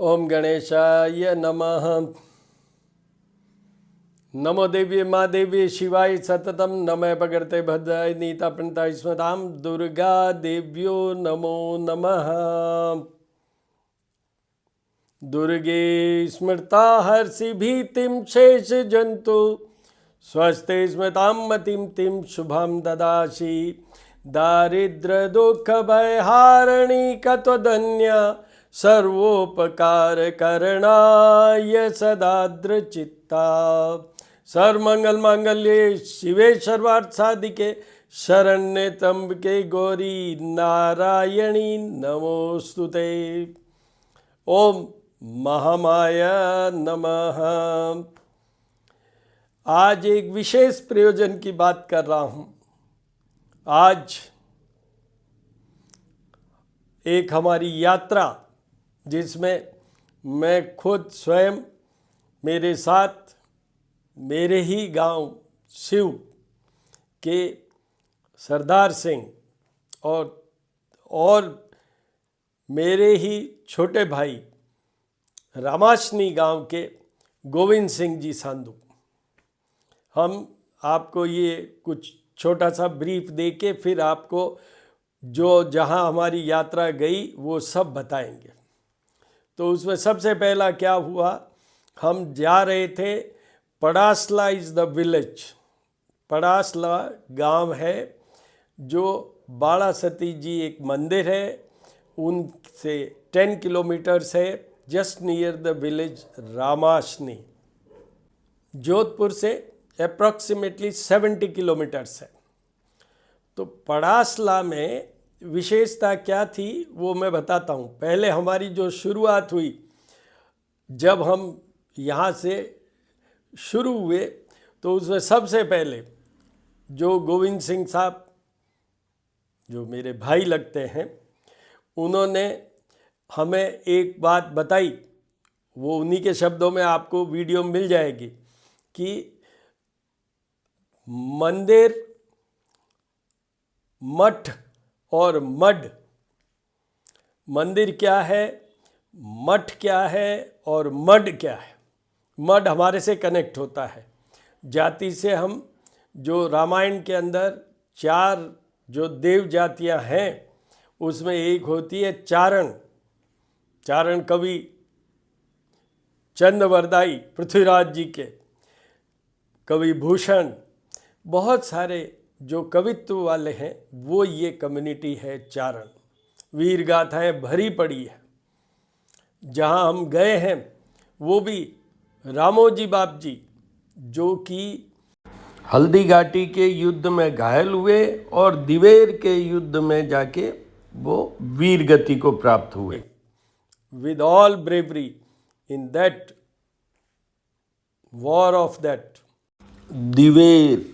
ओम गणेशाय नमः। नमो देवी माँ देवी शिवाय सततम नमः भगवते भद्राय नीता प्रणता स्मताम दुर्गा देव्यो नमो नमः। दुर्गे स्मृता हर्षि भीतिम शेष जंतु स्वस्ते स्मृताम मतिम तिम शुभम ददासि दारिद्र दुख भयहारिणी कत्वधन्या सर्वोपकार करणाय सदाद्र चित्ता सर्वमंगल मांगल्ये शिवे सर्वार्थ साधिके शरण्ये त्र्यंबके गौरी नारायणी नमोस्तुते। ओम महामाया नमः। आज एक विशेष प्रयोजन की बात कर रहा हूं। आज एक हमारी यात्रा जिसमें मैं खुद स्वयं मेरे साथ मेरे ही गांव शिव के सरदार सिंह और मेरे ही छोटे भाई रामाशनी गांव के गोविंद सिंह जी सांधु, हम आपको ये कुछ छोटा सा ब्रीफ दे के फिर आपको जो जहां हमारी यात्रा गई वो सब बताएंगे। तो उसमें सबसे पहला क्या हुआ, हम जा रहे थे। Padasla is the village. Padasla गांव है जो बाड़ा सती जी एक मंदिर है, उनसे 10 किलोमीटर्स है, just near the village Ramashani. Jodhpur से अप्रॉक्सीमेटली 70 किलोमीटर्स है। तो पड़ासला में विशेषता क्या थी वो मैं बताता हूँ। पहले हमारी जो शुरुआत हुई, जब हम यहाँ से शुरू हुए तो उसमें सबसे पहले जो गोविंद सिंह साहब जो मेरे भाई लगते हैं, उन्होंने हमें एक बात बताई, वो उन्हीं के शब्दों में आपको वीडियो मिल जाएगी कि मंदिर, मठ और मड, मंदिर क्या है, मठ क्या है और मड क्या है। मड हमारे से कनेक्ट होता है जाति से। हम जो रामायण के अंदर 4 जो देव जातियां हैं उसमें एक होती है चारण। चारण कवि चंद्रवरदाई पृथ्वीराज जी के, कवि भूषण, बहुत सारे जो कवित्व वाले हैं वो ये कम्युनिटी है चारण। वीर गाथाएं भरी पड़ी है। जहाँ हम गए हैं वो भी रामोजी बाप जी जो कि हल्दी घाटी के युद्ध में घायल हुए और दिवेर के युद्ध में जाके वो वीर गति को प्राप्त हुए। With all bravery in that war of that Dewair,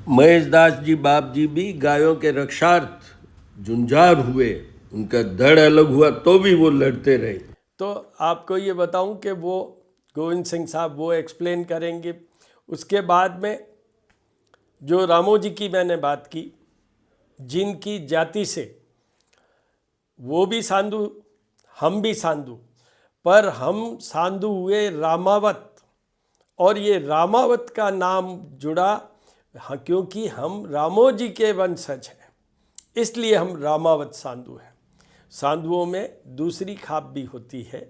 Maheshdas ji बाप जी भी गायों के रक्षार्थ झुंझार हुए, उनका धड़ अलग हुआ तो भी वो लड़ते रहे। तो आपको ये बताऊं कि वो गोविंद सिंह साहब वो एक्सप्लेन करेंगे। उसके बाद में जो रामोजी की मैंने बात की, जिनकी जाति से वो भी सांधु, हम भी सांधु, पर हम सांधु हुए रामावत। और ये रामावत का नाम जुड़ा हाँ, क्योंकि हम रामोजी के वंशज हैं, इसलिए हम रामावत सांधु हैं। सांधुओं में दूसरी खाप भी होती है,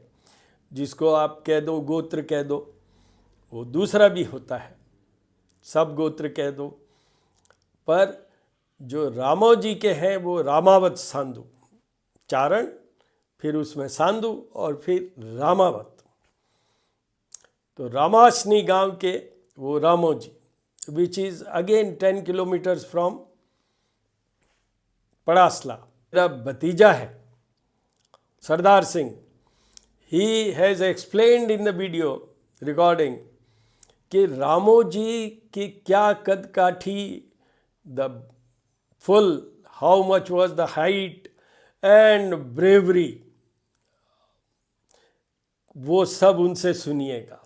जिसको आप कह दो गोत्र कह दो, वो दूसरा भी होता है, सब गोत्र कह दो। पर जो रामोजी के हैं वो रामावत सांधु, चारण, फिर उसमें सांधु और फिर रामावत। तो रामाशनी गांव के वो Ramoji, which is again 10 kilometers from Padasla. मेरा भतीजा है Sardar Singh, he has explained in the video recording कि रामोजी की क्या कद काठी, the full how much was the height and bravery, वो सब उनसे सुनिएगा।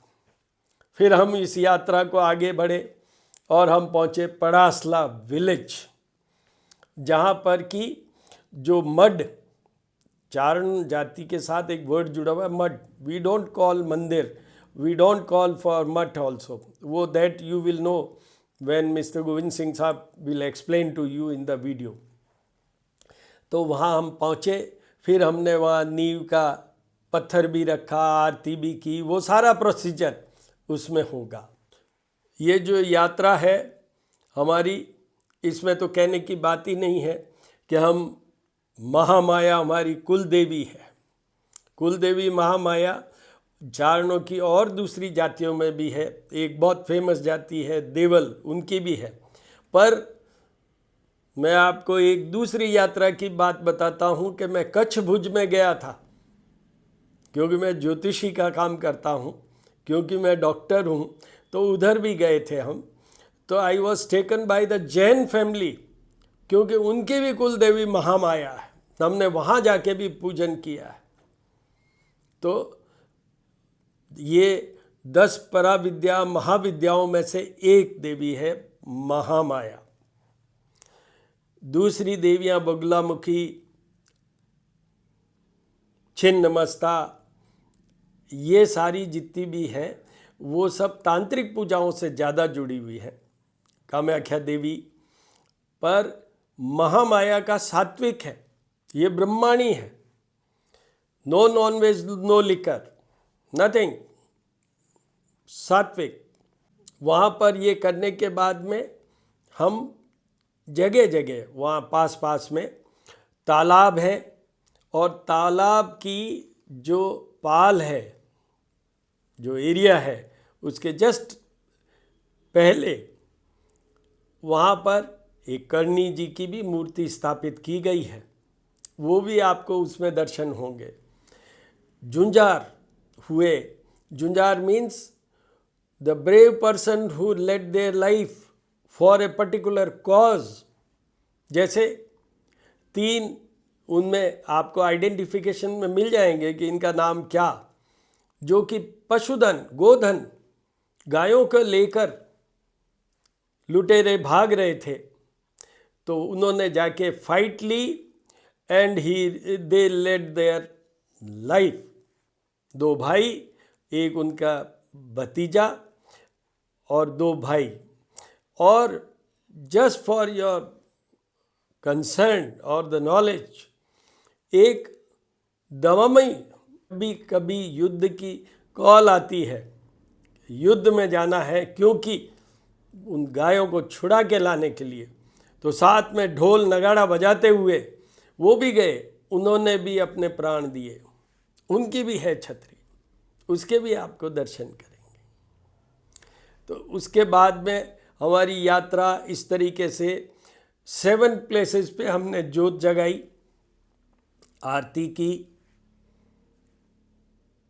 फिर हम इस यात्रा को आगे बढ़े और हम पहुँचे पड़ासला विलेज, जहाँ पर कि जो मड चारण जाति के साथ एक वर्ड जुड़ा हुआ है मठ. We don't call mandir, we don't call for math also. वो that you will know when mister Govind Singh sahab will explain to you in the video. तो वहाँ हम पहुँचे, फिर हमने वहाँ नींव का पत्थर भी रखा, आरती भी की, वो सारा प्रोसीजर उसमें होगा. ये जो यात्रा है हमारी, इसमें तो कहने की बात ही नहीं है कि हम महामाया हमारी कुल देवी है. कुल देवी महामाया चारणों की और दूसरी जातियों में भी है. एक बहुत फेमस जाति है देवल, उनकी भी है. पर मैं आपको एक दूसरी यात्रा की बात बताता हूँ कि मैं कच्छ भुज में गया था, क्योंकि मैं ज्योतिषी का काम करता हूँ, क्योंकि मैं डॉक्टर हूँ, तो उधर भी गए थे हम. तो I was taken by the Jain family, क्योंकि उनकी भी कुल देवी महामाया है. हमने वहाँ जाके भी पूजन किया है. तो ये 10 पराविद्या महाविद्याओं में से एक देवी है महामाया. दूसरी देवियाँ बगुलामुखी, छिन्नमस्ता, ये सारी जितनी भी हैं वो सब तांत्रिक पूजाओं से ज़्यादा जुड़ी हुई है. कामाख्या देवी, पर महामाया का सात्विक है, ये ब्रह्माणी है. No nonveg, no liquor, nothing, sattvik. वहाँ पर ये करने के बाद में हम जगह जगह वहाँ पास पास में तालाब है, और तालाब की जो पाल है, जो एरिया है, उसके जस्ट पहले वहाँ पर एक करणी जी की भी मूर्ति स्थापित की गई है. वो भी आपको उसमें दर्शन होंगे. जुंजार हुए, जुंजार means the brave person who let their life for a particular cause. जैसे 3 उनमें आपको आइडेंटिफिकेशन में मिल जाएंगे कि इनका नाम क्या, जो कि पशुधन, गोधन, गायों को लेकर लुटेरे भाग रहे थे, तो उन्होंने जाके फाइट ली and they let their life. 2 भाई, एक उनका भतीजा और 2 भाई. और जस्ट फॉर योर कंसर्न और द नॉलेज, एक दममई भी कभी युद्ध की कॉल आती है, युद्ध में जाना है, क्योंकि उन गायों को छुड़ा के लाने के लिए, तो साथ में ढोल नगाड़ा बजाते हुए वो भी गए, उन्होंने भी अपने प्राण दिए. उनकी भी है छतरी, उसके भी आपको दर्शन करेंगे. तो उसके बाद में हमारी यात्रा इस तरीके से 7 प्लेसेस पे हमने जोत जगाई, आरती की.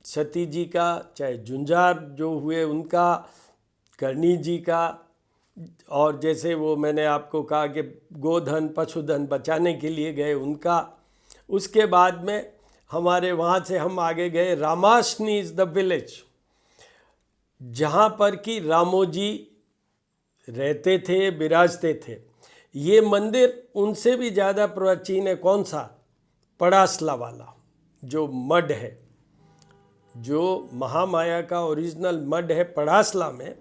सती जी का, चाहे जुंजार जो हुए उनका, करणी जी का, और जैसे वो मैंने आपको कहा कि गोधन पशुधन बचाने के लिए गए उनका. उसके बाद में हमारे वहाँ से हम आगे गए. रामाष्टनी इज़ द विलेज, जहाँ पर कि रामोजी रहते थे, विराजते थे. ये मंदिर उनसे भी ज़्यादा प्राचीन है. कौन सा? पड़ासला वाला जो मड है, जो महामाया का ओरिजिनल मड है पड़ासला में,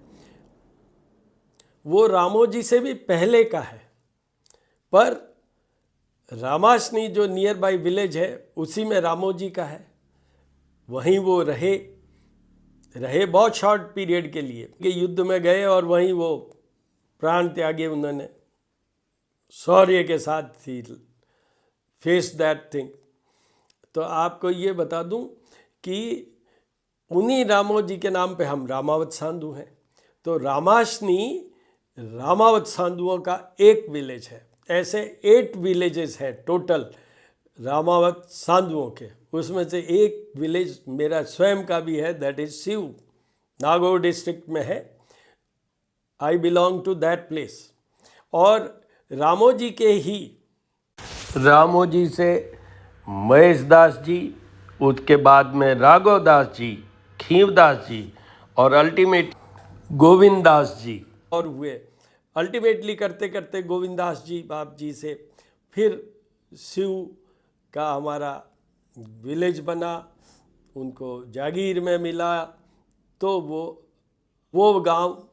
वो रामोजी से भी पहले का है. पर रामाष्टनी जो नियर बाई विलेज है, उसी में रामोजी का है. वहीं वो रहे बहुत शॉर्ट पीरियड के लिए, कि युद्ध में गए और वहीं वो प्राण त्यागे उन्होंने. शौर्य के साथ ही फेस दैट थिंग. तो आपको ये बता दूं कि उन्हीं रामोजी के नाम पे हम रामावत साधु हैं. तो रामाष्टनी रामावत साधुओं का एक विलेज है. ऐसे 8 विलेजेस हैं टोटल रामावत साधुओं के. उसमें से एक विलेज मेरा स्वयं का भी है, that is Shiv, Nagaur district में है. I belong to that place. और रामोजी के ही, रामोजी से महेश दास जी, उसके बाद में राघव दास जी, खीवदास जी, और अल्टीमेट गोविंद दास जी और हुए. अल्टीमेटली करते करते गोविंद दास जी बाप जी से फिर शिव का हमारा विलेज बना, उनको जागीर में मिला, तो वो गांव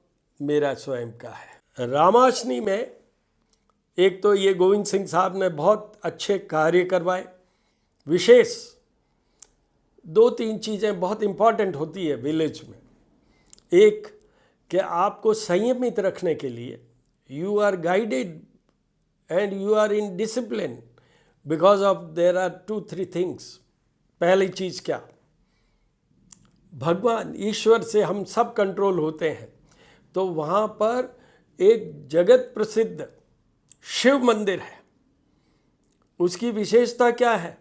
मेरा स्वयं का है। रामाशनी में एक तो ये गोविंद सिंह साहब ने बहुत अच्छे कार्य करवाए। विशेष 2-3 चीज़ें बहुत इम्पॉर्टेंट होती है विलेज में। एक कि आपको संयमित रखने के लिए you are guided and you are in discipline because of there are 2-3 things. पहली चीज़ क्या? भगवान ईश्वर से हम सब कंट्रोल होते हैं। तो वहाँ पर एक जगत प्रसिद्ध शिव मंदिर है। उसकी विशेषता क्या है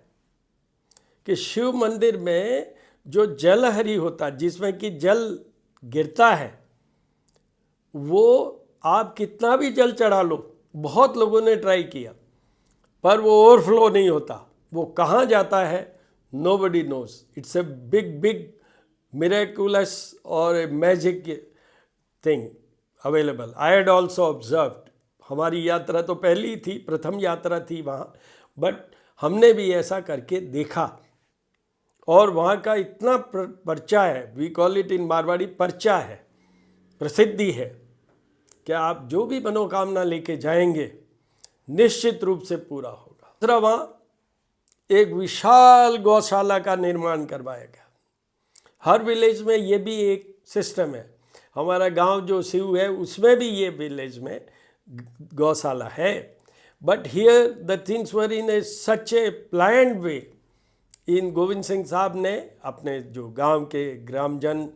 कि शिव मंदिर में जो जलहरी होता है, जिसमें कि जल गिरता है, वो आप कितना भी जल चढ़ा लो, बहुत लोगों ने ट्राई किया, पर वो ओवरफ्लो नहीं होता। वो कहाँ जाता है nobody knows. It's a big miraculous और a magic thing available. I had also observed. हमारी यात्रा तो पहली थी, प्रथम यात्रा थी वहाँ, बट हमने भी ऐसा करके देखा। और वहाँ का इतना पर्चा है, we call it in Marwari पर्चा है, प्रसिद्धि है कि आप जो भी मनोकामना लेके जाएंगे निश्चित रूप से पूरा होगा। दूसरा, वहाँ एक विशाल गौशाला का निर्माण करवाया गया। हर विलेज में ये भी एक सिस्टम है। हमारा गांव जो सिव है उसमें भी ये विलेज में गौशाला है, but here the things were in a such a planned way. इन गोविंद सिंह साहब ने अपने जो गांव के ग्रामजन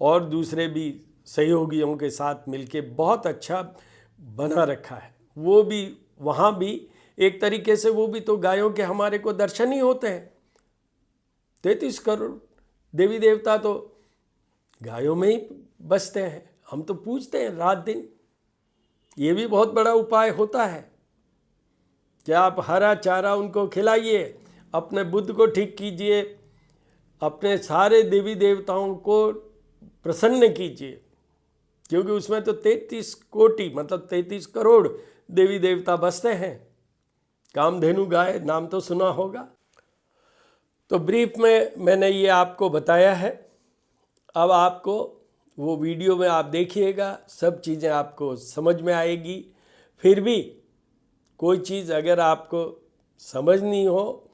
और दूसरे भी सहयोगियों के साथ मिलके बहुत अच्छा बना रखा है। वो भी वहाँ भी एक तरीके से वो भी तो गायों के हमारे को दर्शन ही होते हैं। 33 करोड़ देवी देवता तो गायों में ही बसते हैं। हम तो पूजते हैं रात दिन। ये भी बहुत बड़ा उपाय होता है कि आप हरा चारा उनको खिलाइए, अपने बुद्ध को ठीक कीजिए, अपने सारे देवी देवताओं को प्रसन्न कीजिए, क्योंकि उसमें तो 33 कोटि मतलब 33 करोड़ देवी देवता बसते हैं। कामधेनु गाय नाम तो सुना होगा। तो ब्रीफ में मैंने ये आपको बताया है। अब आपको वो वीडियो में आप देखिएगा, सब चीज़ें आपको समझ में आएगी। फिर भी कोई चीज़ अगर आपको समझ नहीं हो,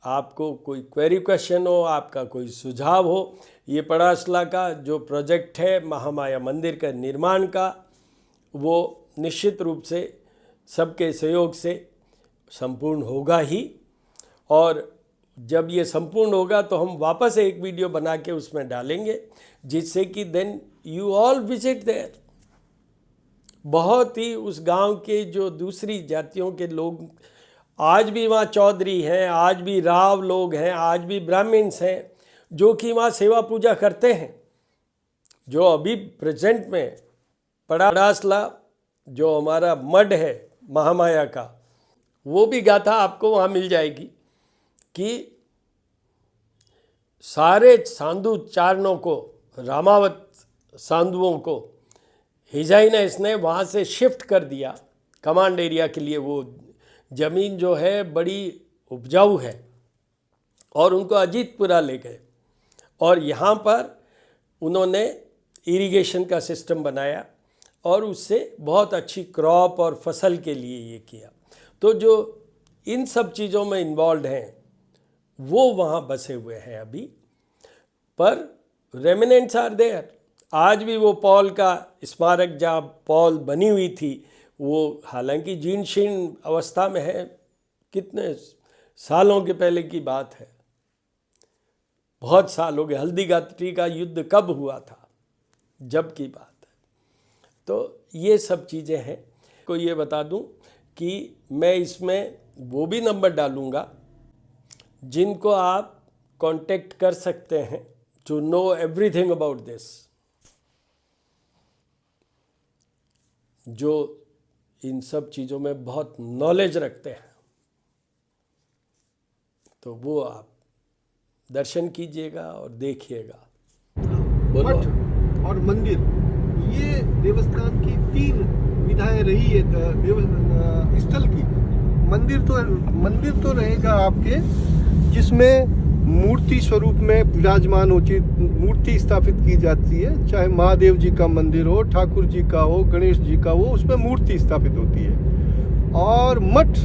आपको कोई क्वेरी क्वेश्चन हो, आपका कोई सुझाव हो, ये पड़ासला का जो प्रोजेक्ट है महामाया मंदिर का निर्माण का, वो निश्चित रूप से सबके सहयोग से संपूर्ण होगा ही। और जब ये संपूर्ण होगा तो हम वापस एक वीडियो बना के उसमें डालेंगे, जिससे कि then you all visit there. बहुत ही उस गांव के जो दूसरी जातियों के लोग, आज भी वहाँ चौधरी हैं, आज भी राव लोग हैं, आज भी ब्राह्मण्स हैं, जो कि वहाँ सेवा पूजा करते हैं। जो अभी प्रेजेंट में पड़ासला जो हमारा मठ है महामाया का, वो भी गाथा आपको वहाँ मिल जाएगी कि सारे साधु चारणों को, रामावत साधुओं को हिजाई ने इसने वहाँ से शिफ्ट कर दिया कमांड एरिया के लिए। वो ज़मीन जो है बड़ी उपजाऊ है, और उनको अजीतपुरा ले गए, और यहाँ पर उन्होंने इरिगेशन का सिस्टम बनाया और उससे बहुत अच्छी क्रॉप और फसल के लिए ये किया। तो जो इन सब चीज़ों में इन्वॉल्व हैं वो वहाँ बसे हुए हैं अभी, पर रेमिनेंट्स आर देयर। आज भी वो पॉल का स्मारक जहाँ पॉल बनी हुई थी, वो हालांकि जीर्ण शीर्ण अवस्था में है। कितने सालों के पहले की बात है, बहुत साल हो गए। हल्दीघाटी का युद्ध कब हुआ था, जब की बात है। तो ये सब चीज़ें हैं। को ये बता दूं कि मैं इसमें वो भी नंबर डालूंगा जिनको आप कांटेक्ट कर सकते हैं to know everything about this, जो इन सब चीज़ों में बहुत नॉलेज रखते हैं। तो वो आप दर्शन कीजिएगा और देखिएगा। मठ और मंदिर, ये देवस्थान की 3 विधाएं रही है स्थल की। मंदिर तो रहेगा आपके जिसमें मूर्ति स्वरूप में विराजमान उचित मूर्ति स्थापित की जाती है, चाहे महादेव जी का मंदिर हो, ठाकुर जी का हो, गणेश जी का हो, उसमें मूर्ति स्थापित होती है। और मठ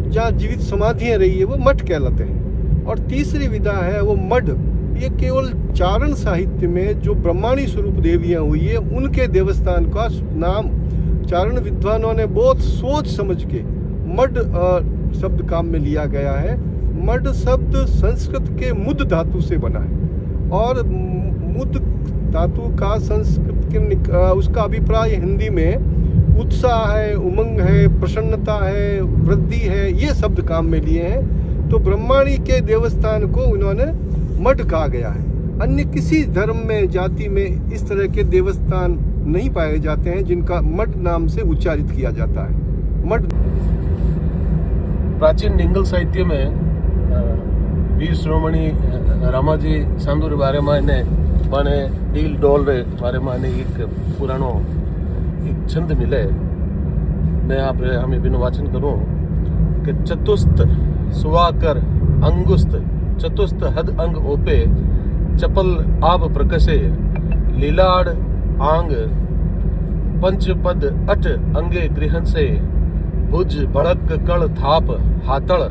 जहाँ जीवित समाधियाँ रही है वो मठ कहलाते हैं। और तीसरी विधा है वो मठ। ये केवल चारण साहित्य में जो ब्रह्माणी स्वरूप देवियाँ हुई है उनके देवस्थान का नाम चारण विद्वानों ने बहुत सोच समझ के मठ शब्द काम में लिया गया है। मठ शब्द संस्कृत के मुद धातु से बना है और मुद धातु का संस्कृत के उसका अभिप्राय हिंदी में उत्साह है, उमंग है, प्रसन्नता है, वृद्धि है, ये शब्द काम में लिए हैं। तो ब्रह्माणी के देवस्थान को उन्होंने मठ कहा गया है। अन्य किसी धर्म में, जाति में इस तरह के देवस्थान नहीं पाए जाते हैं जिनका मठ नाम से उच्चारित किया जाता है। मठ प्राचीन निंगल साहित्य में वीर श्रोमणी रामाजी सांदूर बारे माने डील डोल रे बारे माने एक पुरानो एक छंद मिले। मैं आप हमें बिन वाचन करूं कि चतुस्त सुवाकर अंगुस्त चतुस्त हद अंग ओपे चपल आब प्रकशे लीलाड़ आंग पंचपद अट अंगे गृहन से भुज भड़क कड़ थाप हातड़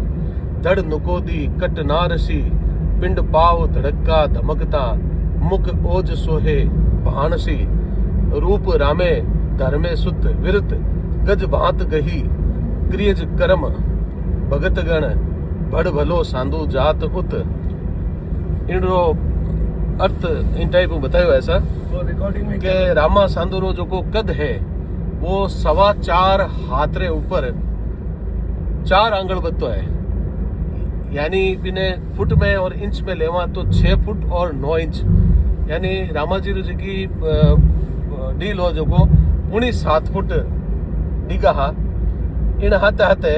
धड़ नुकोदी कट नारसी पिंड पाव धड़का धमकता मुख ओज सोहे भानसी रूप रामे धर्मे सुत विरत गज भांत गही क्रियज करम भगत गण भड़ भलो सांधु जात उत। इनरो अर्थ इन टाइप में बतायो ऐसा कि रामा सांदुरो जो को कद है वो 4.25 हाथ रे ऊपर 4 आंगल बत्तो है, यानी बिने फुट में और इंच में लेवा तो 6 फुट और 9 इंच, यानी रामाजी जी की डील हो जो को 7 फुट डिगा हा। इन हाथे हाथे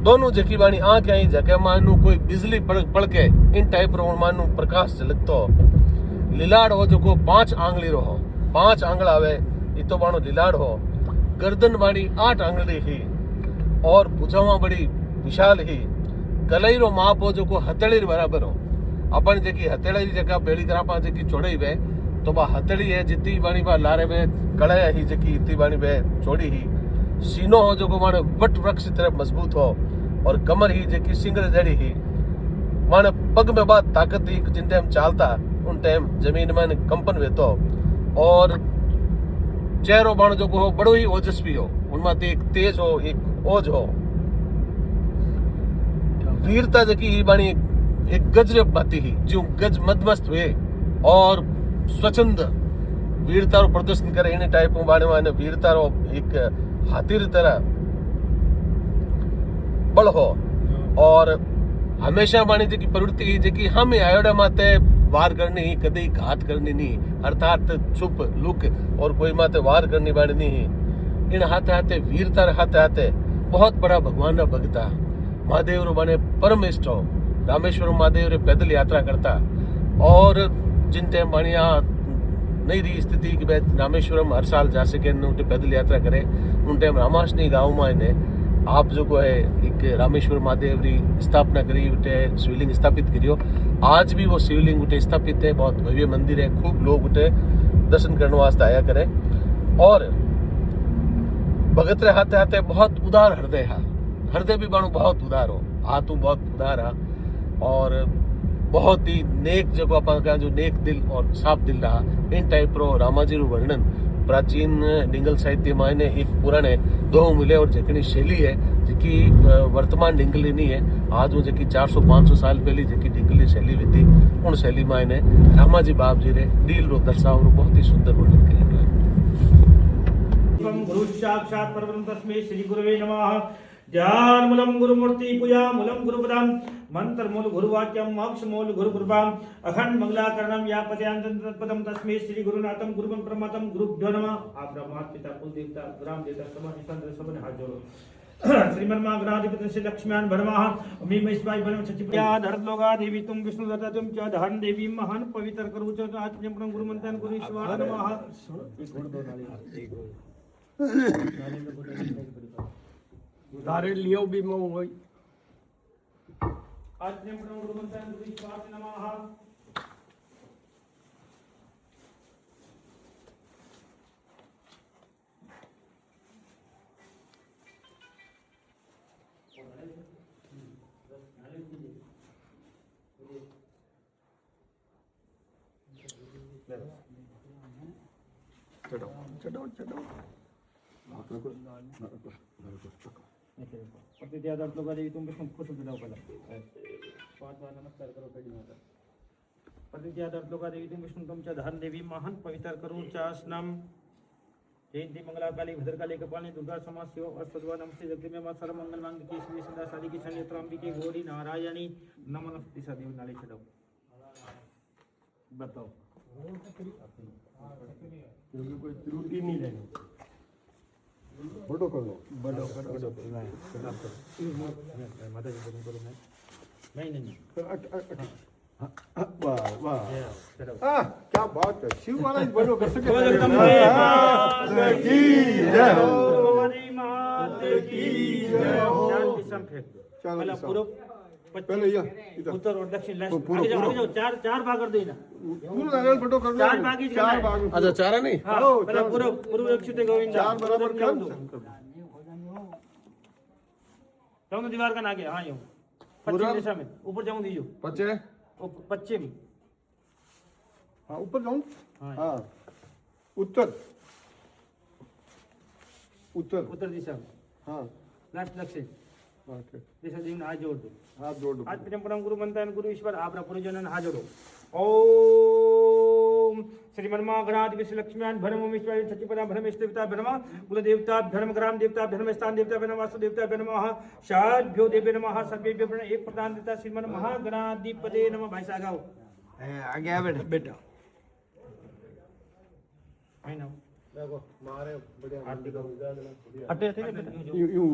दोनों जकी बाणी आंख आई जके मानू कोई बिजली पड़के इन टाइप रो मानू प्रकाश झलकतो। लीलाड़ हो जो को 5 आंगली रो हो, 5 आंगल आवे इतो बाणो लीलाड़ हो। गर्दन बाणी 8 आंगली ही और भुजावा बड़ी विशाल ही। कलाई रो माप हो जो को हथेली बराबर हो। अपन जेकी हथेली जगह बेड़ी करापा जेकी चौड़ाई वे तो बा हथेली है जितनी बाणी बा लारे में कड़ाया ही जेकी इतनी बाणी बे चौड़ी ही। सीनो हो जो को माने वट वृक्ष की तरह मजबूत हो और कमर ही जेकी सिंगल जड़ी ही माने पग में बात ताकत ही जिन टाइम चालता उन टाइम जमीन में कंपन वेतो। और चेहरो बाण जो को हो बड़ो ही ओजस्वी हो, उनमें एक तेज हो, एक ओज हो। वीरता जकी ही बाणी एक गजरे बाती ही जो गज मदमस्त हुए और स्वच्छंद वीरता रो प्रदर्शन करे इन टाइप में बाणे माने वीरता रो एक हाथी तरह बल हो। और हमेशा बाणी जी की प्रवृत्ति ही जी हम आयोडा माते वार करनी ही कदी घात करनी नहीं, अर्थात छुप लुक और कोई माते वार करनी बाणी नहीं। इन हाथे हाथे वीरता हाथे हाथे बहुत बड़ा भगवान रा भगता महादेव रो बने परम इष्ट हो। रामेश्वर महादेव रे पैदल यात्रा करता और जिन टाइम बाणिया नहीं रही स्थिति कि रामेश्वरम हर साल जा सके उनके पैदल यात्रा करे उन टाइम रामाशनी गाँव में इन्हें आप जो को है एक रामेश्वर महादेव री स्थापना करी उठे शिवलिंग स्थापित करियो। आज भी वो शिवलिंग उठे स्थापित है, बहुत भव्य मंदिर है, खूब लोग उठे दर्शन करने वास्ते आया करे। और भगत रे हाथे हाथे बहुत उदार हृदय है, हृदय भी बाणु बहुत उदार हो, हाथों बहुत उदार है और बहुत ही नेक जगह अपन जो नेक दिल और साफ दिल रहा। इन टाइप रो रामाजी रू वर्णन प्राचीन निंगल साहित्य में एक पुराने दो मिले और जकनी शैली है जिकी वर्तमान निंगली नहीं है। आज वो जकी 400-500 साल पहले जकी निंगली शैली हुई थी उन शैली में इन्हें रामाजी बाप जी ने डील रो दर्शाव बहुत ही सुंदर वर्णन करेंगे। गुरु साक्षात् परब्रह्म तस्मै श्री गुरुवे नमः। ध्यान मूलम गुरुमूर्ति पूजा मूलम गुरुपदम मंत्र मूल गुरुवाक्यम मोक्ष मूल गुरुकृपाम अखंड मंगलाकरणम या पदयांतन तत्पदम तस्मै श्री गुरुनाथम गुरुवं परमात्म गुरुभ्यो नमः। आप ब्रह्मा पिता कुल देवता ग्राम देवता समाज संत सबने हाथ जोड़ो। श्रीमन मां गणाधिपति श्री लक्ष्मीनारायण भरमहा मी महेशभाई भरम सचिवया धरत लोगा देवी तुम विष्णु दत्ता तुम च धन देवी महान पवित्र करू च आत्मजम गुरु मंत्रन गुरु ईश्वर नमः। एक गुण दो नाली तारे लियो भी मैं वही आज्ञं प्रणव गुरुमन्त्रं गुरुश्वास नमः। प्रतिज्ञा लोका देवी तुम पुष्प पुष्प विदाओ पहले 5 बार नमस्कार करो पेड़ी माता। प्रतिज्ञा लोका देवी तुम विष्णु तुम च धन देवी महान पवित्र करो चासनम जयंती मंगला काली भद्रकाली कपालिनी दुर्गा समा शिव अस्तद्वा नमस्ते जगदम्बे में मां सर्व मंगल मांगल्ये की श्री सदा सादी की शरण अंबिके गौरी नारायणी नमस्ते सदैव नाले छड़ो बताओ क्योंकि कोई त्रुटि नहीं रहनी। बड़ो कर लो। बड़ो माता जी को करो नहीं वाह वाह चलो क्या बात है, शिव महाराज बड़ो कर सके। जगदम्बे माता की जय हो। हमारी माता की जय हो। चार दिशा फेंक दो। चारों पहला दिशा। पूर्व पहले यह इधर उत्तर और दक्षिण लास्ट पूर्व, आगे पूर्व। जाओ चार भाग कर देना। पूरा नारियल बड़ो कर लो। चार भाग ही करना चार है। भाग अच्छा चारा नहीं हाँ ओ, पहला चार- पूर्व अक्षित गोविंद चार बराबर कर जाऊँ दीवार का ना गया हाँ यूँ पश्चिम दिशा में ऊपर जाऊँ दीजिए पचे पश्चिम हाँ ऊपर जाऊं। हाँ हाँ उत्तर उत्तर उत्तर दिशा में हाँ लास्ट दक्षिण हाँ ठीक। दिशा दिन हाथ जोड़ दो। हाथ जोड़ दो। आज परम गुरु मंत्र गुरु ईश्वर आप पुरुजन हाथ जोड़ो। ओम श्रीमन्मा गणाधि विश्व लक्ष्म्यान भरम ईश्वर सचिपदा भरम स्थिता भरम कुल देवता भरम ग्राम देवता भरम स्थान देवता भरम वास्तु देवता भरम शाद्भ्यो देवे नमः सर्वेभ्यो भरम एक प्रधान देवता श्रीमन महागणाधिपते नमः। भाई साहब आओ आगे आ बेटा आई ना देखो मारे बढ़िया हटे थे बेटा यूं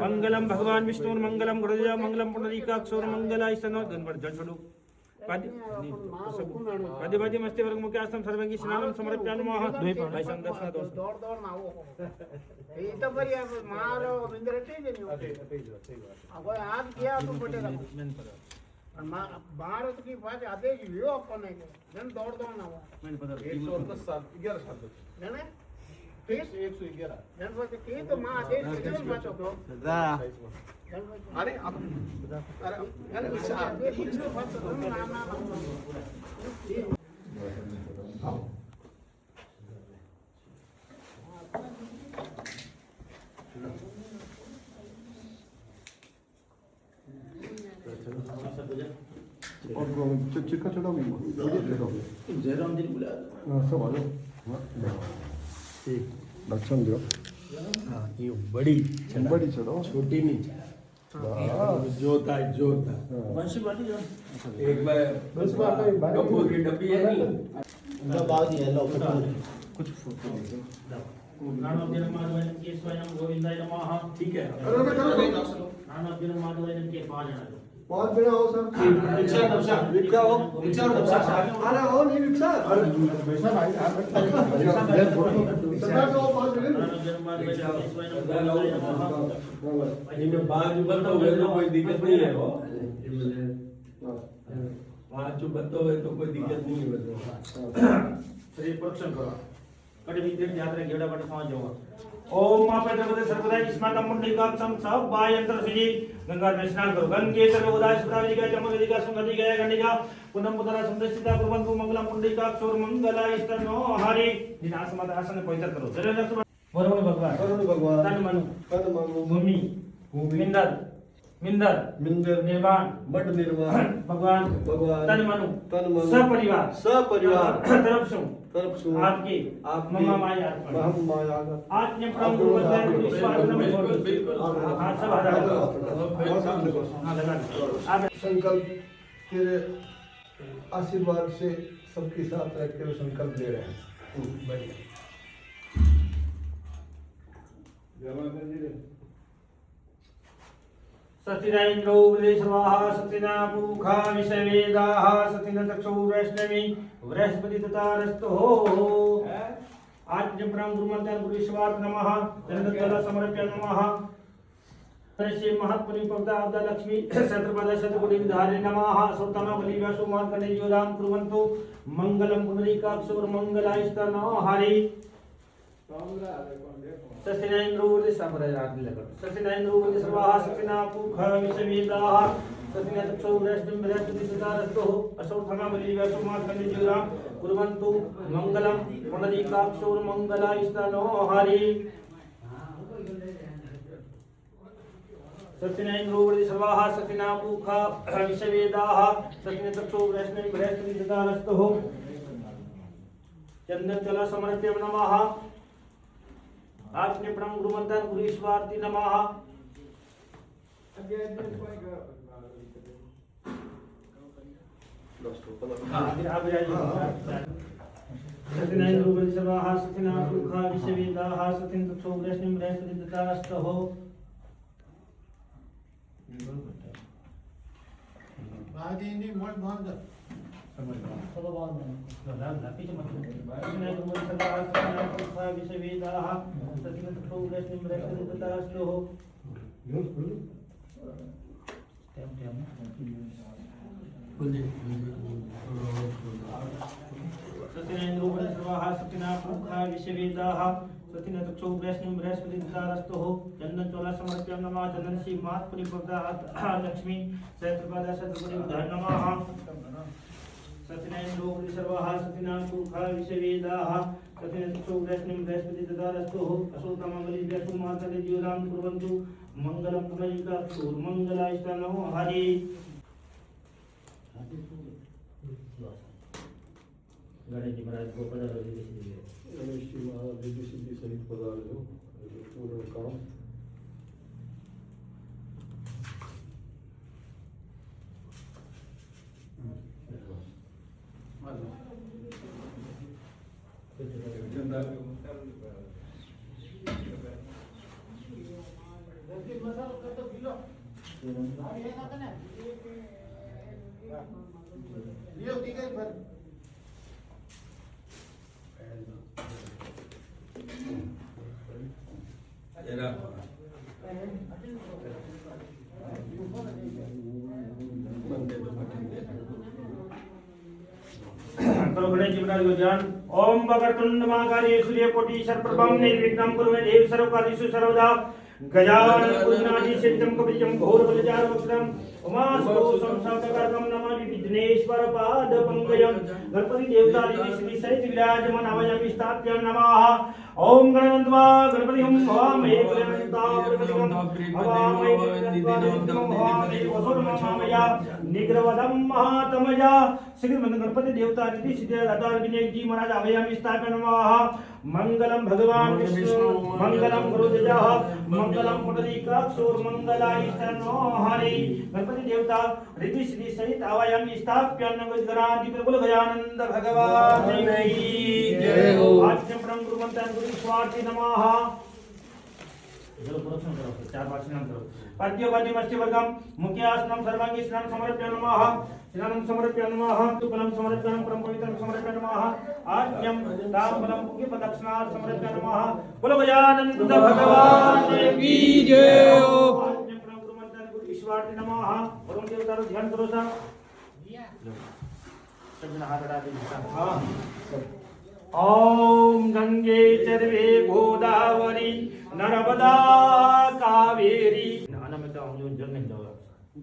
मंगलम भगवान विष्णु मंगलम गुरुदेव मंगलम पुंडरीकाक्षर मंगलाय सनो गणपति जल छोड़ो पादी पादी मस्ते वर्ग मुख्य आसम सर्वंगी स्नानम समर्प्यामि नमः। भाई संदर्शन दोष દોડ દોડ ના આવો એ તો ફરી મારો વિંદર થઈ ગયો હવે આજ ગયા તો પટે ભારત की बात आते ही लियो अपन ने जन दौड़ दौड़ ना हो मैंने पता 11 साल जने 111 जन बोलते की तो मां आदेश कितने बात हो अरे अब अरे कितने बात हो ना ना और चिक्का चढ़ाओगे जयराम जी बुला सब आ जाओ ठीक दक्षिण दो हाँ ये बड़ी बड़ी चढ़ाओ छोटी नहीं जोता जोता वंशी बाटी जो एक बार कपूर की डब्बी है नहीं कुछ फोटो नाम दिन माधवन के स्वयं गोविंदाय नमः। ठीक है नाम दिन माधवन के 5 जना बहुत बड़ा हो सर रिक्शा हो अरे हो नहीं रिक्शा अरे पैसा भाई सरकार को 5 मिनट इनमें 5 बत्तो हुए तो कोई दिक्कत नहीं है वो 5 बत्तो हुए तो कोई दिक्कत नहीं है श्री प्रोक्षण करो कड़ी विद्युत यात्रा घेड़ा बट पहुंच जाओ। ओम मां पवित्र सर्वदा स्मरण मुंडिकाक्षम सब बायंत्र सुजी गंगा में स्नान करो गंगे सर्वोदय सुतावली का चमकली का सुंदरी का गंडिका पुनम पुनरा सुंदरसिता कुर्वन्तु मंगलम पुंडिकाक्षर मंगलाय स्तनो हरि दिन आसमत आसन पवित्र करो। जय वरुण भगवान तन मनु भूमि मिंदर मिंदर निर्वाण मड निर्वाण भगवान तन मनु सपरिवार तरफ से आपकी मम्मा माया हम माया आज्ञा प्रभु वंदन विश्वास नमः बिल्कुल हां सब आ आप संकल्प तेरे आशीर्वाद से सबके साथ रह के संकल्प ले रहे हैं सतिना इंद्रो विदेशवाः सतिना पूखा विषवेदाः सतिना चक्षु वैष्णवी बृहस्पति तथा रस्तो आज्ञा परम गुरुमंत्र गुरुश्वार्थ नमः जन्मतल समर्प्य नमः। श्री महत्पुनिपवता अब्दा लक्ष्मी शतपद शतकोटि विधारे नमः सौतम बलि वसु मार्कंडे योदाम कुर्वन्तु मंगलम पुनरीकाक्षोर मंगलायस्तनो हरि सस्तिनैन्द्रोर्दि सापराजाग्नि लगन सस्तिनैन्द्रोर्दि सर्वाः सस्तिना पुख विषवेदाः सस्तिना तक्षो वृष्टिं बृहस्पति सुतारस्तो असौतम बलि वसु मार्कंडे योदाम कुर्वन्तु मंगलम पुनरीकाक्षोर मंगलायस्तनो हरि सत्यनैन्द्रोवर्ति सर्वाः सत्यना पूखा विषवेदाः सत्यन तक्षो वृष्णि बृहस्पति सुतारस्तुः चंदन जल समर्प्य नमः आज्ञ प्रणम गुरुमंत्र गुरुश्वार्ति नमः सत्यनैन्द्रोवर्ति सर्वाः सत्यना पूखा विषवेदाः सत्यन तक्षो वृष्णि बृहस्पति सुतारस्तुः बादीनी मोड बंद चलो बंद ना पीछे मत बादीनी मोड सर्वाः सत्यना पूखा विषवेदाः सत्यन तक्षो वृष्णि बृहस्पति सुतारस्तुः सत्यनैन्द्रोवर्ति सर्वाः सत्यना पूखा विषवेदाः सत्यन तक्षो वृष्णि बृहस्पति सुतारस्तुः चंदन चोला समर्प्य नमः चंदन श्री महत्पुनिपवता लक्ष्मी सहस्रपाद शतकोटि विधारे नमः सत्यनैन्द्रोवर्ति सर्वाः सत्यना पूखा विषवेदाः सत्यन तक्षो वृष्णि बृहस्पति सुतारस्तुः असौतम बलि वसु मार्कंडे योदाम कुर्वन्तु मंगलम पुनरीकाक्षोर मंगलायस्तनो हरि गणेश जी महाराज को पधारो जी गणेश जी महाराज रिद्धि सिद्धि सहित पधारो पूर्ण काम लियो ठीक है फिर करो गणेश जी महाराज को ध्यान ओम वक्रतुंड महाकाय सूर्यकोटि सर्वप्रभं निर्विघ्नं कुरु मे देव सर्वकार्येषु सर्वदा गजानन पुण्यनाथि सिद्धं कपिचं घोरबलचारुवक्त्रं उमासुतो संसारकर्मं नमामि विघ्नेश्वर पाद पंकजं गणपति देवता श्री सहित विराजमान अवयं स्थाप्य नमः ओम गणनंदवा गणपति हम भवामहे प्रेमन्ता प्रकटिकं भवामहे भवामहे वसुर्ममामया निग्रवदं महातमया श्री गणपति देवता सिद्ध दाता विनायक जी महाराज अवयं स्थाप्य नमः मंगलम भगवान विष्णु मंगलम गुरुदेव मंगलम पुंडरीकाक्षोर मंगलायस्तनो हरि गणपति देवता रिद्धि सिद्धि सहित अवयं स्थाप्य नमस्कारादि प्रभु गजानंद भगवान की जय हो आज्ञा परम गुरुमंत्र गुरुस्वार्ति नमः जल प्रोक्षण करो चार बार स्नान करो पद्योपद्यमस्ति वर्गम मुख्यासनं सर्वांगी स्नान समर्प्य नमः स्नानं समर्प्य नमः तुपलं समर्प्य परम पवित्रं समर्प्य नमः आज्ञं ताम्बलं पुष्पदक्षिणात् समर्प्य नमः बोलो गजानंद भगवान की जय हो आज्ञं परम गुरुमंत्र गुरुश्वार्ति नमः वरुण देवता ध्यान करो सा सब हाथ हटा दे हां ओम गंगे चरवे गोदावरी नर्मदा कावेरी नाना में तो हम जो जल नहीं जाओ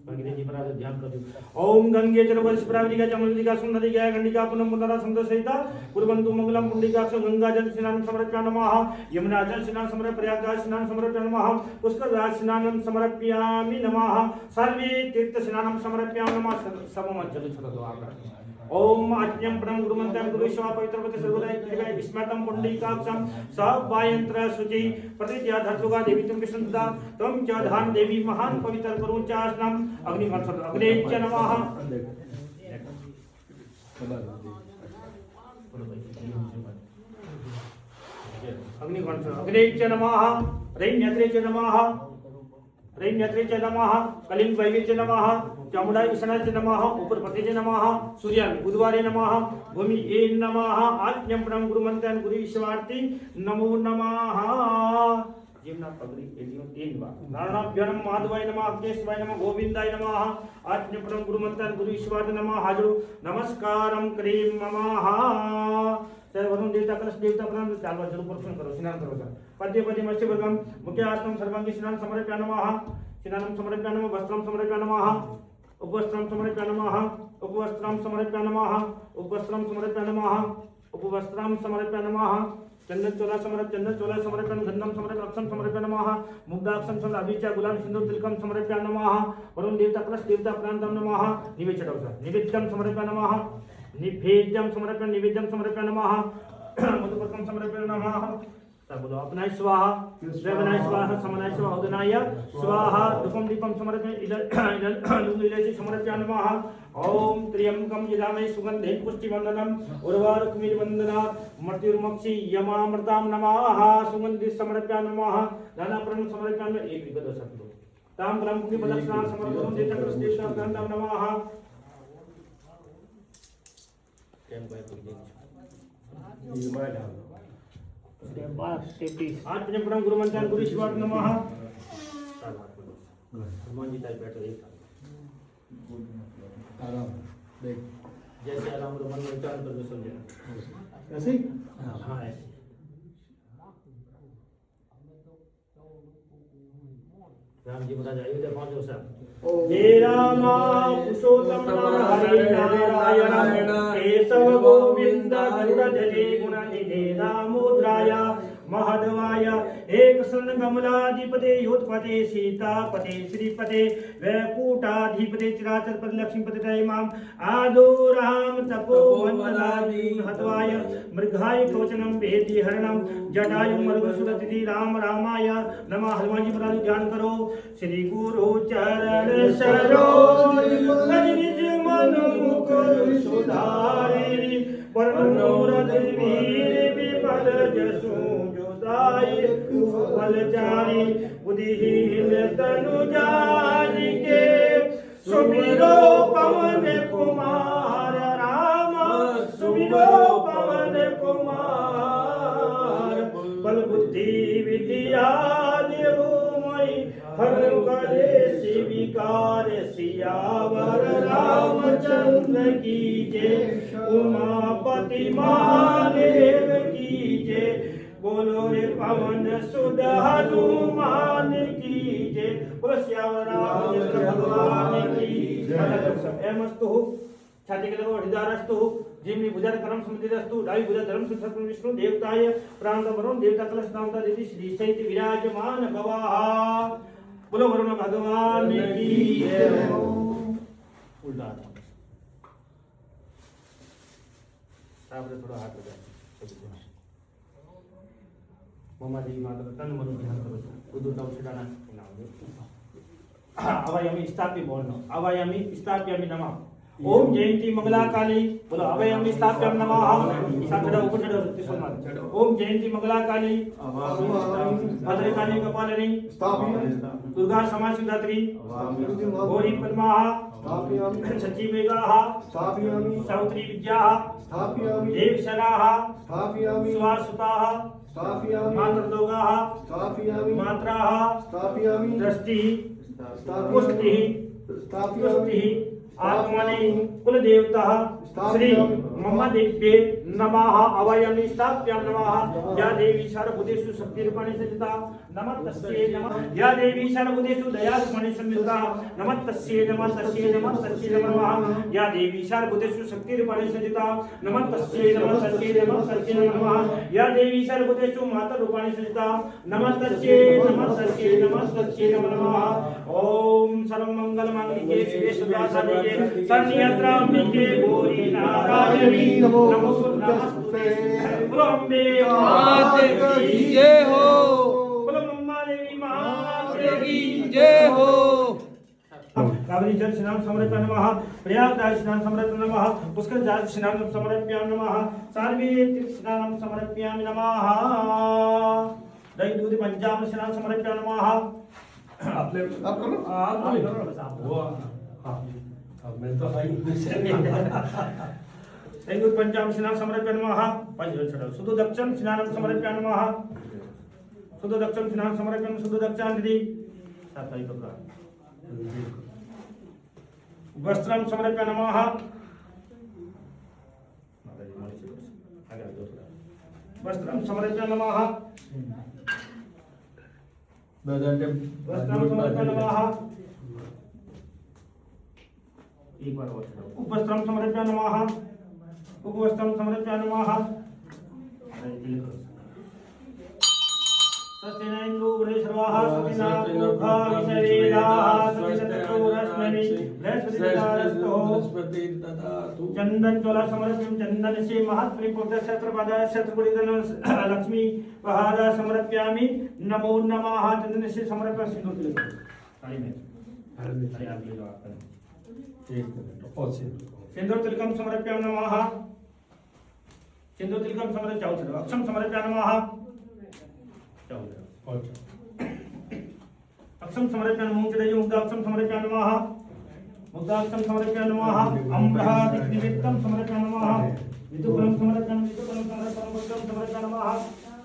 बाकी जी पर ध्यान कर ओम गंगे चरवे शिप्रावलिका जमलिका सुंदरिका गंडिका पुनः मुदरा सुंदर सहिता कुर्वन्तु मंगलम पुंडिकाक्ष गंगा जल स्नान समर्प्य नमः यमुना जल स्नान समर्प्य प्रयागराज स्नान समर्प्य नमः पुष्कर राज स्नानं समर्पयामि नमः सर्वे तीर्थ स्नानं समर्पयामि नमः सबम जल छतो आप ओम आज्ञं प्रणम गुरुमंत्रं गुरुश्वा पवित्रवते सर्वदा विस्मृतं पुंडरीकाक्षं सवायंत्र शुचि प्रतिज्ञा धर्तुगा देवी तुम विष्णुदा त्वं च धान देवी महान पवित्र करुं चास्नम अग्निकांत अग्ने च नमः अग्निकांत अग्ने च नमः रैन्यत्रे च नमः रैन्यत्रे च नमः कलिंग वैवे च नमः चामुंडा ईशानाय नमः उपरपते नमः सूर्याय बुधवारे नमः भूमि ए नमः आज्ञं प्रणम गुरुमंत्रं गुरुश्वार्ति नमो नमः जीवना पगड़ी एलियों 3 बार नारायणाभ्य नमः माधवाय नमः केशवाय नमः गोविंदाय नमः आत्म्य परम गुरु मंत्र गुरु ईश्वर नमः हाजरो नमस्कारम करीम नमः सर वरुण देवता कलश देवता प्रणाम चालवा जरूर प्रश्न करो स्नान करो सर पद्य पद्य मत्स्य वर्गम मुख्य आसनम सर्वांगी स्नान समर्पयामि नमः स्नानं समर्पयामि नमः वस्त्रं समर्पयामि नमः उपवस्त्रं समर्पयामि नमः उपवस्त्रं समर्पयामि नमः उपवस्त्रं समर्पयामि नमः उपवस्त्रं समर्पयामि नमः चंदन चोला समर्पण गंधम समर्पण अक्षम समर्पण नमः मुग्धाक्षम समर्पण अभिचा गुलाम सिंदूर तिलकम समर्पण नमः वरुण देवता कलश देवता प्रांतम नमः निवेचडव सर निवेद्यम समर्पण नमः निवेद्यम समर्पण नमः मधुपर्कम समर्पण नमः सब बोलो अपनाय स्वाहा श्रवणाय स्वाहा समनाय स्वाहा उदनाय स्वाहा धूपम दीपम समर्पण इदं समर्पयामि नमः ओम त्र्यंबकं यजामहे सुगंधेन पुष्टिवर्धनम उर्वारुकमिर्वन्दनात् मृत्युर्मक्षि यमामृतां नमः सुगंधि समर्पयामि नमः दानाप्रणं समर्पयामि एक विगत सत्तो ताम्रं पुण्यपदक्षिणां समर्पयामि देवताकृष्णेश्वर गन्धं नमः केम बाय आत्मने प्रणाम गुरु मंत्र गुरु ईश्वर नमः हनुमान जी टाइप बैठो एक आराम देख जैसे आराम मन में उच्चारण कर दो समझे ऐसे ही हाँ ऐसे राम जी महाराज अयोध्या पहुंचो सर हे राम पुरुषोत्तम हरे नारायण केशव गोविंद गरुड़ध्वजे गुणनिधे दामोदराय महदवाय एक सन कमलाधिपते योत्पते सीतापते श्रीपते वैकुंठाधिपते चिराचर पद लक्ष्मीपते तैमाम आदो राम तपो वंदनादि हतवाय मृगाय कवचनम भेदी हरणम जटायु मरुगसुरतिथि राम रामाय नमः हनुमान जी महाराज ध्यान करो श्री गुरु चरण सरोज निज मन मुकुर सुधारि वर्णोरथ वीर विमल जसु दायक फलचारी बुद्धिहीन तनु जानिके सुमिरो पवन कुमार राम सुमिरो पवन कुमार बल बुद्धि विद्या देवो मई हर कलेश विकार सियावर रामचंद्र की जय उमापति महादेव की जय बोलो रे पवन सुध हनुमान की जय बोलो श्यावर रामचंद्र भगवान की जय मस्तु छाती के लगो हृदयस्तु जिमनी भुजा कर्म समितिरस्तु डाई भुजा धर्म सुसर्प विष्णु देवताय प्राण वरुण देवता कलश नामता देवी श्री सहित विराजमान भवाः बोलो वरुण भगवान की जय उल्टा सामने थोड़ा हाथ लगा मम्मा देवी माता तन मन ध्यान करो उदुर औषधाना अवयमी स्थाप्य बोलनो अवयमी स्थाप्यामि नमः ओम जयंती मंगला काली बोलो अवयमी स्थाप्यामि नमः साचड़ा ऊपर चढ़ो तिसमान ओम जयंती मंगला काली भद्रकाली कपालिनी दुर्गा क्षमा सिद्धात्री गौरी पद्माः सची मेघाः सावित्री विद्याः देवशनाः सुवासुताः मातृदोगाः मात्राः दृष्टिः पुष्टिः तुष्टिः आत्मने कुल देवता श्री मम देव्ये नमः अवयमी स्थाप्यामि नमः या देवी सर्वभूतेषु शक्तिरूपाणि संस्थिता नमः तस्यै नमः या देवी सर्वभूतेषु दयारूपाणि संस्थिता नमः तस्यै नमः नमः या देवी सर्वभूतेषु शक्तिरूपाणि संस्थिता नमः तस्यै नमः या देवी सर्वभूतेषु मातरूपाणि संस्थिता नमः तस्यै नमः ओम सर्वमंगलमांगल्ये शिवे सर्वासाधिके शरण्यत्राम्बिके गौरी नारायणी नमोस्तुते बोलो अम्बे माते की जय हो बोलो मम्मा देवी माते की जय हो कावेरी जल स्नान समर्पयामि नमः प्रयागराज स्नान समर्पयामि नमः पुष्कर जल स्नान समर्पयामि नमः सार्वे तीर्थ स्नान समर्पयामि नमः दही दूध पंचामृत स्नान समर्पयामि नमः आप करो आप वो अब मैं तो भाई दूध पंचामृत स्नान समर्पयामि नमः पंचजल चढ़ाओ सुधो दक्षम स्नान समर्पयामि नमः शुद्ध दक्षम स्नान समर्पण शुद्ध दक्षांति सात्विक कपड़ा वस्त्रम समर्पण नमः वस्त्रम समर्पण नमः वस्त्रम समर्पण नमः एक बार और उपवस्त्रम समर्पण नमः उपवस्त्रम समर्पण नमः सस्तेनेन्द्रो वृषभाः सतिना पूर्वा विषवेदाः सतिनतोरश्मनि बृहस्पति ददातु चंदन चोला समर्प्यं चंदन से महात्मनि पुत्र शत्रपदा शत्रपतिधन लक्ष्मी पहारा समर्प्यामि नमो नमः चंदन से समर्प्य सिंदूर तिलक थाली में थाली आप ले लो आपका सिंदूर तिलकम समर्प्यामि नमः सिंदूर तिलकम समर्प्यामि अक्षम समर्प्यामि नमः अक्षम समर्प्यामि मुंचदयो मुग्धाक्षम समर्प्यामि नमः मुग्धाक्षम समर्प्यामि नमः अम्बरादि निमित्तं समर्प्यामि नमः विदुफलं समर्प्यामि विदुफलं समर्प्यामि नमः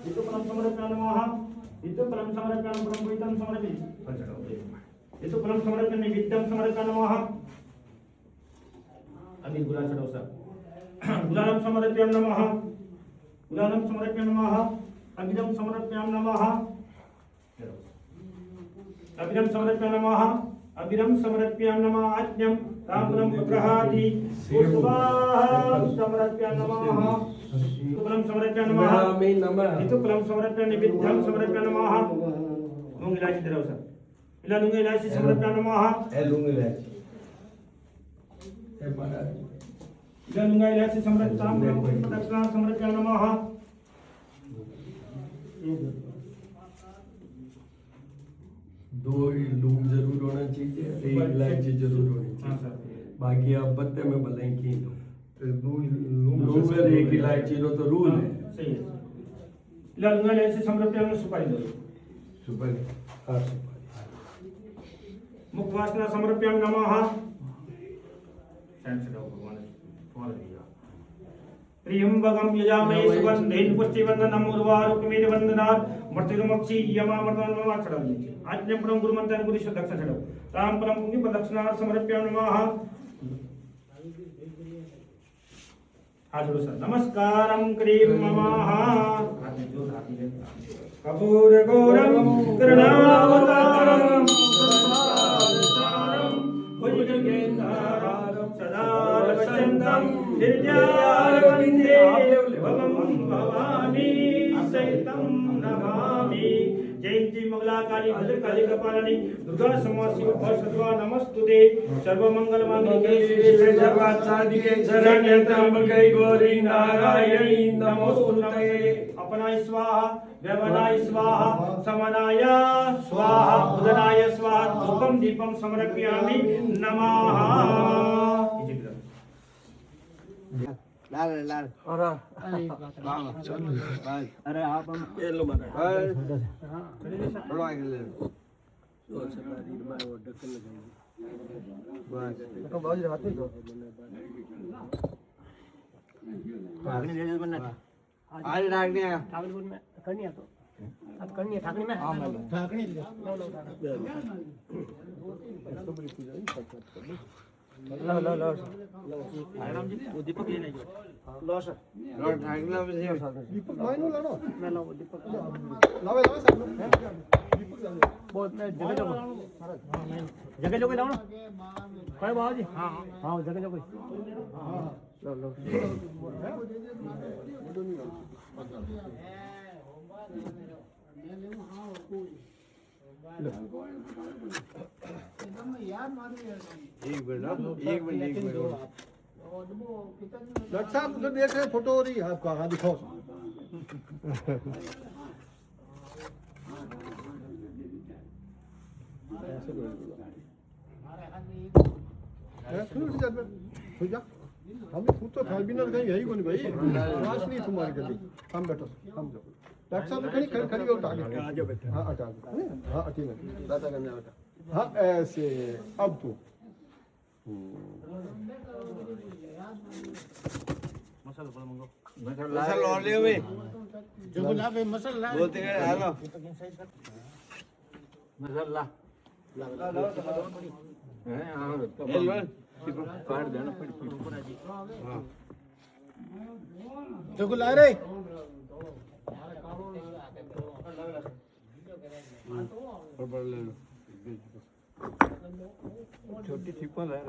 विदुफलं समर्प्यामि नमः विदुफलं समर्प्यामि ब्रह्मविदं समर्प्यामि विदुफलं समर्प्यामि विद्यं समर्प्यामि नमः अभी गुलाल चढ़ाओ सब गुलालम समर्प्यामि नमः गुलालम समर्प्यामि नमः अभिदम समर्प्यामि नमः अभिदम समर्प्यामि नमः अभिदम समर्प्यामि नमः आज्ञं ताम्बूलं पुत्रहादि पुष्पाः समर्प्यामि नमः तुपलं समर्प्यामि नमः ऋतुफलं समर्प्यामि विद्यं समर्प्यामि नमः मूंग इलायची चढ़ाओ सब लौंग इलायची समर्प्यामि नमः लौंग इलायची समर्प्यामि दक्षिणा समर्प्यामि नमः दो लूम जरूर होना चाहिए, एक इलायची जरूर होनी चाहिए, बाकी आप पत्ते में भले ही की दो लूम में एक इलायची दो तो रूल है। सही है। लौंग इलायची समर्प्यामि सुपारी दो सुपारी हाँ सुपारी मुखवासना समर्प्यामि नमः शांत रहो भगवान फॉर दिया प्रियंबगम यजामहे सुगंधेन पुष्टिवर्धनम उर्वारुकमेर वंदनात् मर्त्युमक्षी यमामर्तनम चढ़ा दीजिए आज्ञा परम गुरु मंत्र गुरु दक्षिण चढ़ो राम परम पुण्य प्रदक्षिणा समर्प्यामि नमः हाथ जोड़ो सर नमस्कारम क्रीम नमः हाथ में जोर हाथ में कपूर गौरम करुणावतारम सदाचारम भुजगेन्द्रहारम सदा रक्षन्तम हृदयारविन्दे भवं भवानी सहितं नमामि जयंती मंगला काली भद्रकाली कपालिनी दुर्गा समासी औषधवा नमस्तुते सर्वमंगल मांगल्ये शिवे सर्वार्थ साधिके शरण्ये त्र्यंबके गौरी नारायणी नमोस्तुते अपनाय स्वाहा व्यवनाय स्वाहा समनाय स्वाहा उदनाय स्वाहा धूपम दीपम समर्पयामि नमः लाल लाल अरे आप हम ये लो मारा थोड़ा आगे ले तो शरीर में वो ढक्कन लगाएंगे बस तो बाजू हाथ में दो ठाकनी ले जो बनना आज ठाकनी है ठाकनी में करनी है तो अब करनी है ठाकनी में हां ठाकनी लो लो आराम जी वो दीपक ले नहीं लो सर लो ठाकनी लो दीपक माइनो लो मैं लो दीपक लावे लावे सब दीपक बहुत मैं जगह जगह लाओ ना कोई बाबू जी हां हां जगह जगह हां लो लो एक मिनट डॉक्टर साहब उधर देख रहे हैं फोटो हो रही है आपका हाँ दिखाओ हम खुद तो खाल बिना कहीं यही कोनी भाई श्वास नहीं तुम्हारे गली हम बैठो हम जाओ डॉक्टर साहब खड़ी खड़ी खड़ी और आगे आ जाओ बेटा हाँ हटा हाँ हटी ना दादा करने बेटा हाँ ऐसे अब तू मसल और लियो बे जो ला बे मसल ला बोलते गए हेलो मसल ला है हां काट देना हां जो ला रे छोटी छिपल है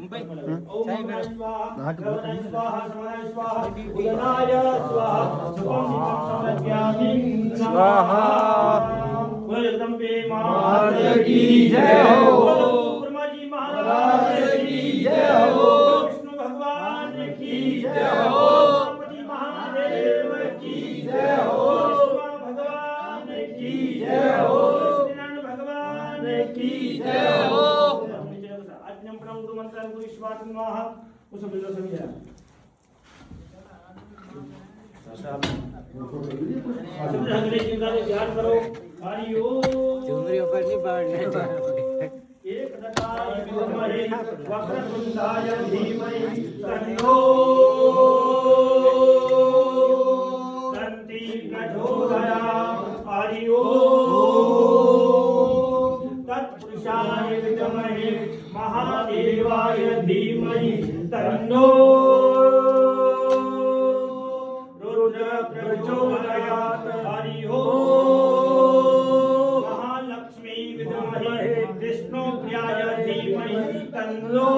ओम नमः शिवाय भगवान स्वाहा समानाय स्वाहा उदनाय स्वाहा शुभम नित्यं समर्पयामि स्वाहा। बोलो जगदम्बे माता की जय हो। बोलो ब्रह्मा जी महाराज की जय हो। विष्णु भगवान की जय हो। गणपति महादेव की जय हो। विष्णु भगवान की जय हो। सत्यनारायण भगवान की जय हो। आज्ञं परम गुरु मंत्र गुरु स्वातन नमः। उस बिलो सभी है हरे जिंदा ध्यान करो। हरि ओम। चुंदरी ऊपर नहीं बाढ़ एक दताय विद्महे वक्रतुंडाय धीमहि तन्नो दन्ति प्रचोदयात्। हरि ओम। तत्पुरुषाय विद्महे महादेवाय धीमहि तन्नो रुद्र प्रचोदयात्। हरि ओम। महालक्ष्मी विद्महे विष्णुप्रियाय धीमहि तन्नो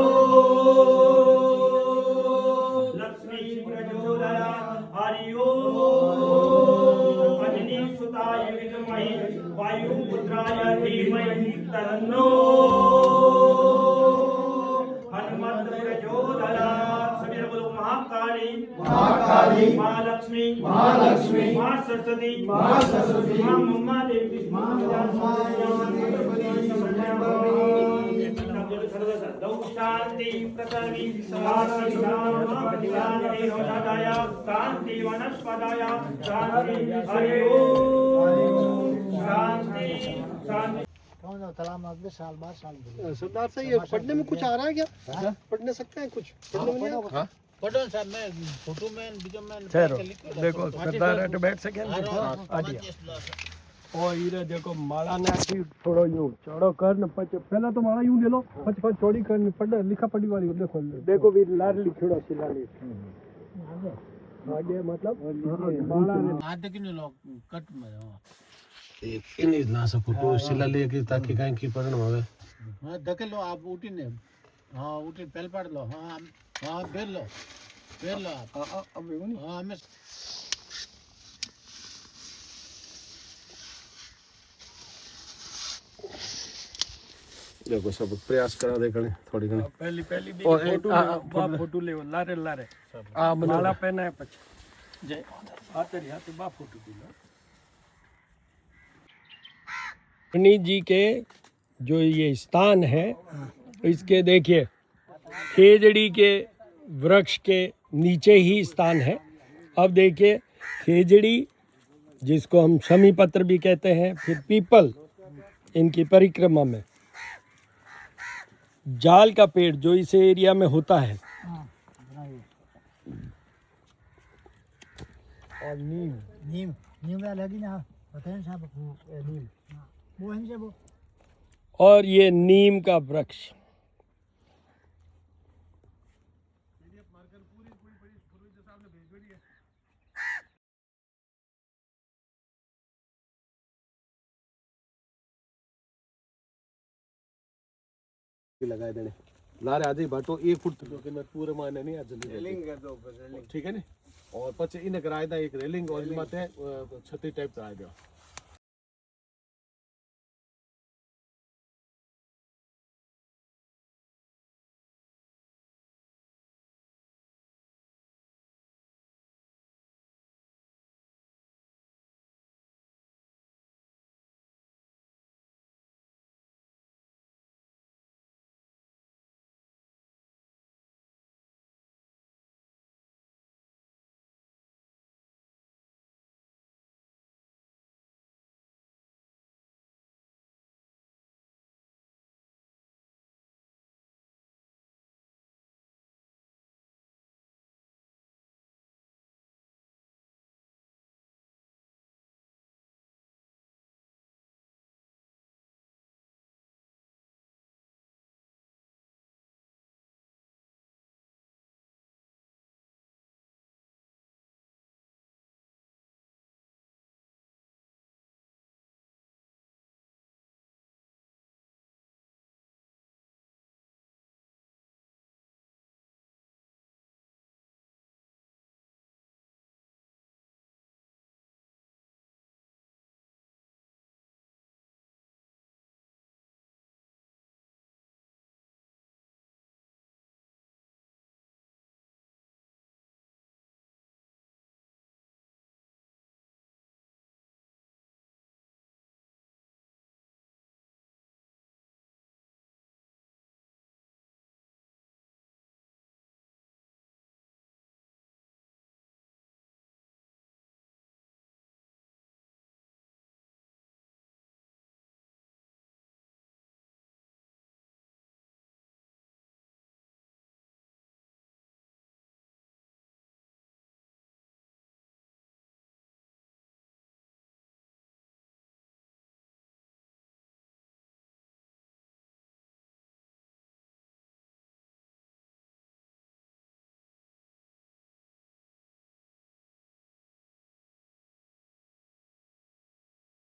लक्ष्मी प्रचोदयात्। हरि ओम। अंजनी सुताय विद्महे वायुपुत्राय धीमहि तन्नो हनुमत प्रचोदयात्। सभी बोलो महाकाली महाकाली महालक्ष्मी महालक्ष्मी मां सरस्वती मां सरस्वती मां मम्मा देवी मां शांति पृथ्वी शांति शांति रोषादाय शांति वनस्पदाय शांति। हरि ओम। शांति शांति। साल बाद साल सरदार साहब ये पढ़ने में कुछ आ रहा है क्या? पढ़ने सकते हैं कुछ? पढ़ने में नहीं आ रहा? पढ़ो साहब मैं फोटो में वीडियो में ठहरो देखो सरदार अट बैठ सके और ये देखो माला ने आखी थोड़ो यूं चौड़ो कर न पच पहला तो माला यूं ले लो पच पच चौड़ी कर न पढ़ लिखा पढ़ी वाली देखो देखो भी लाल लिखड़ो शिला ले आगे मतलब माला ने आधे की लोग कट में एक इन ना सब फोटो शिला लेके ताकि कहीं की पढ़न होवे। हां धके लो आप उठी ने। हां उठी पहल पढ़ लो। हां हां बेल लो आप। अब देखो नहीं हां मैं देखो सब प्रयास करा दे कने थोड़ी घणी पहली पहली भी फोटो ले लारे लारे आ माला पहना है पछ जय हाथ हाथ बा फोटो भी लो। गणेश जी के जो ये स्थान है इसके देखिए खेजड़ी के वृक्ष के नीचे ही स्थान है। अब देखिए खेजड़ी जिसको हम शमी पत्र भी कहते हैं, फिर पीपल इनकी परिक्रमा में, जाल का पेड़ जो इस एरिया में होता है और नीम नीम नीम लगी ना पता है साहब नीम वो है से वो और ये नीम का वृक्ष। लगाए देने लारे आजे बाटो 1 फुट तो कि मैं पूरे मायने नहीं आज जल्दी रेलिंग कर दो रेलिंग। ठीक है नी और पचे इन कराए दा एक रेलिंग और माते छतरी टाइप कराए दो।